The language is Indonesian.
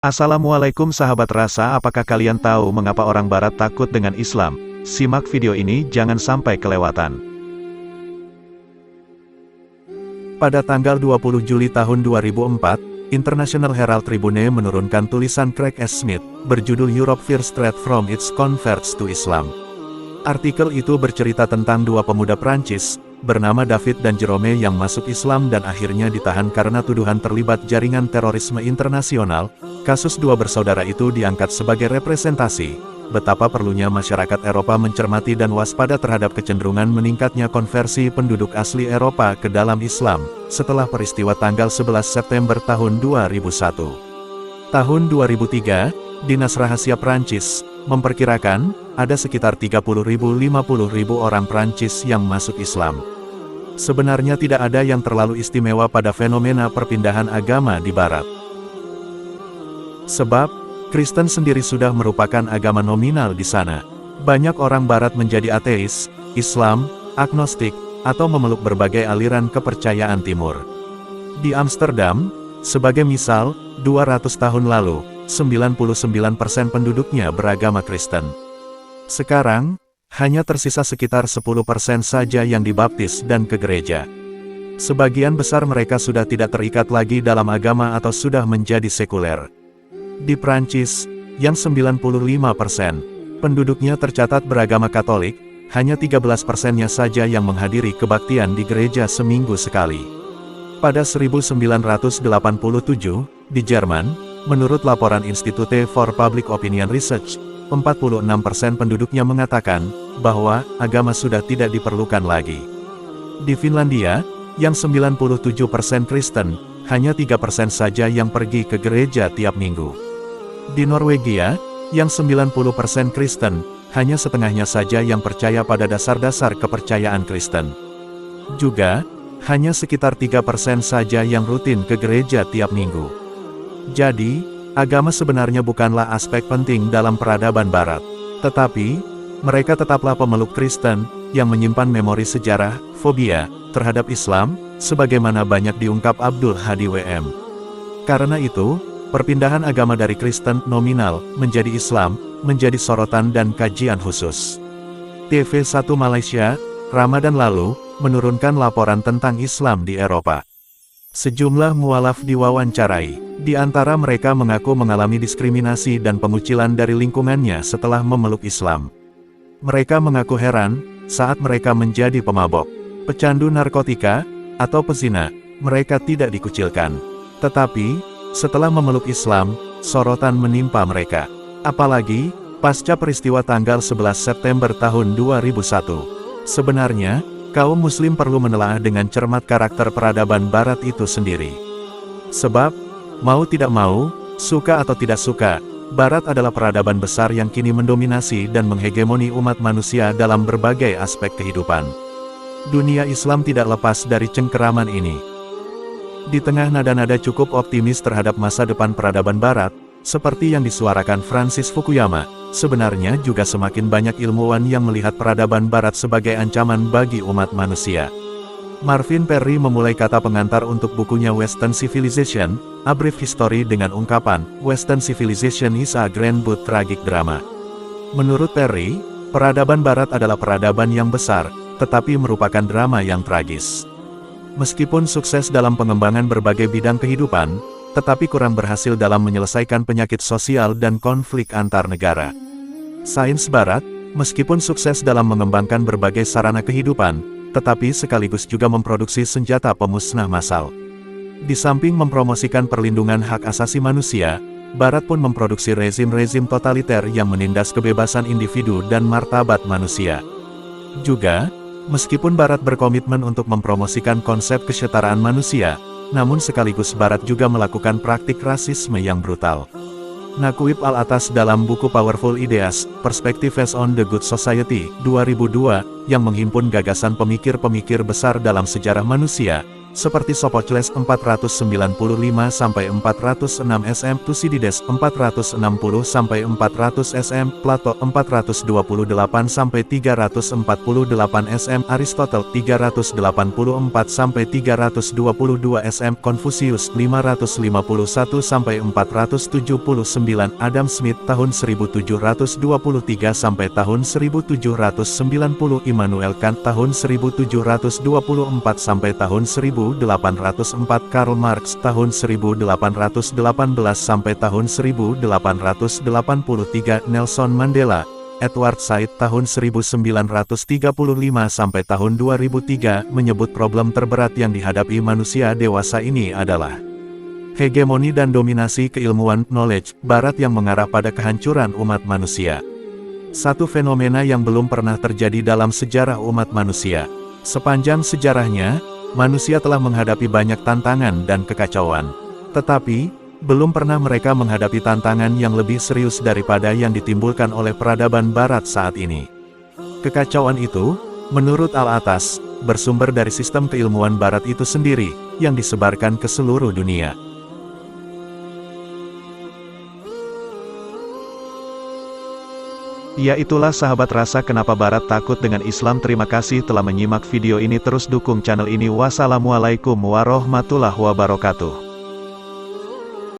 Assalamualaikum sahabat rasa, apakah kalian tahu mengapa orang barat takut dengan Islam? Simak video ini, jangan sampai kelewatan. Pada tanggal 20 Juli tahun 2004, International Herald Tribune menurunkan tulisan Craig S. Smith, berjudul Europe Fears Threat from its Converts to Islam. Artikel itu bercerita tentang dua pemuda Prancis, bernama David dan Jerome yang masuk Islam dan akhirnya ditahan karena tuduhan terlibat jaringan terorisme internasional. Kasus dua bersaudara itu diangkat sebagai representasi betapa perlunya masyarakat Eropa mencermati dan waspada terhadap kecenderungan meningkatnya konversi penduduk asli Eropa ke dalam Islam, setelah peristiwa tanggal 11 September tahun 2001. Tahun 2003, Dinas Rahasia Prancis memperkirakan ada sekitar 30.000–50.000 orang Prancis yang masuk Islam. Sebenarnya tidak ada yang terlalu istimewa pada fenomena perpindahan agama di Barat. Sebab, Kristen sendiri sudah merupakan agama nominal di sana. Banyak orang Barat menjadi ateis, Islam, agnostik, atau memeluk berbagai aliran kepercayaan Timur. Di Amsterdam, sebagai misal, 200 tahun lalu, 99% penduduknya beragama Kristen. Sekarang, hanya tersisa sekitar 10% saja yang dibaptis dan ke gereja. Sebagian besar mereka sudah tidak terikat lagi dalam agama atau sudah menjadi sekuler. Di Prancis, yang 95% penduduknya tercatat beragama Katolik, hanya 13%-nya saja yang menghadiri kebaktian di gereja seminggu sekali. Pada 1987, di Jerman, menurut laporan Institute for Public Opinion Research, 46% penduduknya mengatakan bahwa agama sudah tidak diperlukan lagi. Di Finlandia, yang 97% Kristen, hanya 3% saja yang pergi ke gereja tiap minggu. Di Norwegia, yang 90% Kristen, hanya setengahnya saja yang percaya pada dasar-dasar kepercayaan Kristen. Juga, hanya sekitar 3% saja yang rutin ke gereja tiap minggu. Jadi, agama sebenarnya bukanlah aspek penting dalam peradaban Barat. Tetapi, mereka tetaplah pemeluk Kristen, yang menyimpan memori sejarah, fobia, terhadap Islam, sebagaimana banyak diungkap Abdul Hadi W.M. Karena itu, perpindahan agama dari Kristen nominal menjadi Islam, menjadi sorotan dan kajian khusus. TV1 Malaysia, Ramadan lalu, menurunkan laporan tentang Islam di Eropa. Sejumlah mualaf diwawancarai, di antara mereka mengaku mengalami diskriminasi dan pengucilan dari lingkungannya setelah memeluk Islam. Mereka mengaku heran, saat mereka menjadi pemabok, pecandu narkotika, atau pezina, mereka tidak dikucilkan. Tetapi, setelah memeluk Islam, sorotan menimpa mereka. Apalagi, pasca peristiwa tanggal 11 September tahun 2001. Sebenarnya, kaum muslim perlu menelaah dengan cermat karakter peradaban Barat itu sendiri. Sebab, mau tidak mau, suka atau tidak suka, Barat adalah peradaban besar yang kini mendominasi dan menghegemoni umat manusia dalam berbagai aspek kehidupan. Dunia Islam tidak lepas dari cengkeraman ini. Di tengah nada-nada cukup optimis terhadap masa depan peradaban Barat, seperti yang disuarakan Francis Fukuyama, sebenarnya juga semakin banyak ilmuwan yang melihat peradaban Barat sebagai ancaman bagi umat manusia. Marvin Perry memulai kata pengantar untuk bukunya Western Civilization, A Brief History dengan ungkapan, Western Civilization is a grand but tragic drama. Menurut Perry, peradaban Barat adalah peradaban yang besar, tetapi merupakan drama yang tragis. Meskipun sukses dalam pengembangan berbagai bidang kehidupan, tetapi kurang berhasil dalam menyelesaikan penyakit sosial dan konflik antar negara. Sains Barat, meskipun sukses dalam mengembangkan berbagai sarana kehidupan, tetapi sekaligus juga memproduksi senjata pemusnah massal. Di samping mempromosikan perlindungan hak asasi manusia, Barat pun memproduksi rezim-rezim totaliter yang menindas kebebasan individu dan martabat manusia. Juga, meskipun Barat berkomitmen untuk mempromosikan konsep kesetaraan manusia, namun sekaligus Barat juga melakukan praktik rasisme yang brutal. Naquib Al-Atas dalam buku Powerful Ideas, Perspectives on the Good Society, 2002, yang menghimpun gagasan pemikir-pemikir besar dalam sejarah manusia, seperti Sophocles 495-406 sm, Thucydides 460-400 sm, Plato 428-348 sm, Aristotle 384-322 sm, Confucius 551-479, Adam Smith tahun 1723 sampai tahun 1790, Immanuel Kant tahun 1724 sampai tahun 1804, Karl Marx tahun 1818 sampai tahun 1883, Nelson Mandela, Edward Said tahun 1935 sampai tahun 2003, menyebut problem terberat yang dihadapi manusia dewasa ini adalah hegemoni dan dominasi keilmuan knowledge Barat yang mengarah pada kehancuran umat manusia. Satu fenomena yang belum pernah terjadi dalam sejarah umat manusia. Sepanjang sejarahnya, manusia telah menghadapi banyak tantangan dan kekacauan. Tetapi, belum pernah mereka menghadapi tantangan yang lebih serius daripada yang ditimbulkan oleh peradaban Barat saat ini. Kekacauan itu, menurut Al-Atas, bersumber dari sistem keilmuan Barat itu sendiri, yang disebarkan ke seluruh dunia. Ya, itulah sahabat rasa kenapa Barat takut dengan Islam. Terima kasih telah menyimak video ini, terus dukung channel ini. Wassalamualaikum warahmatullahi wabarakatuh.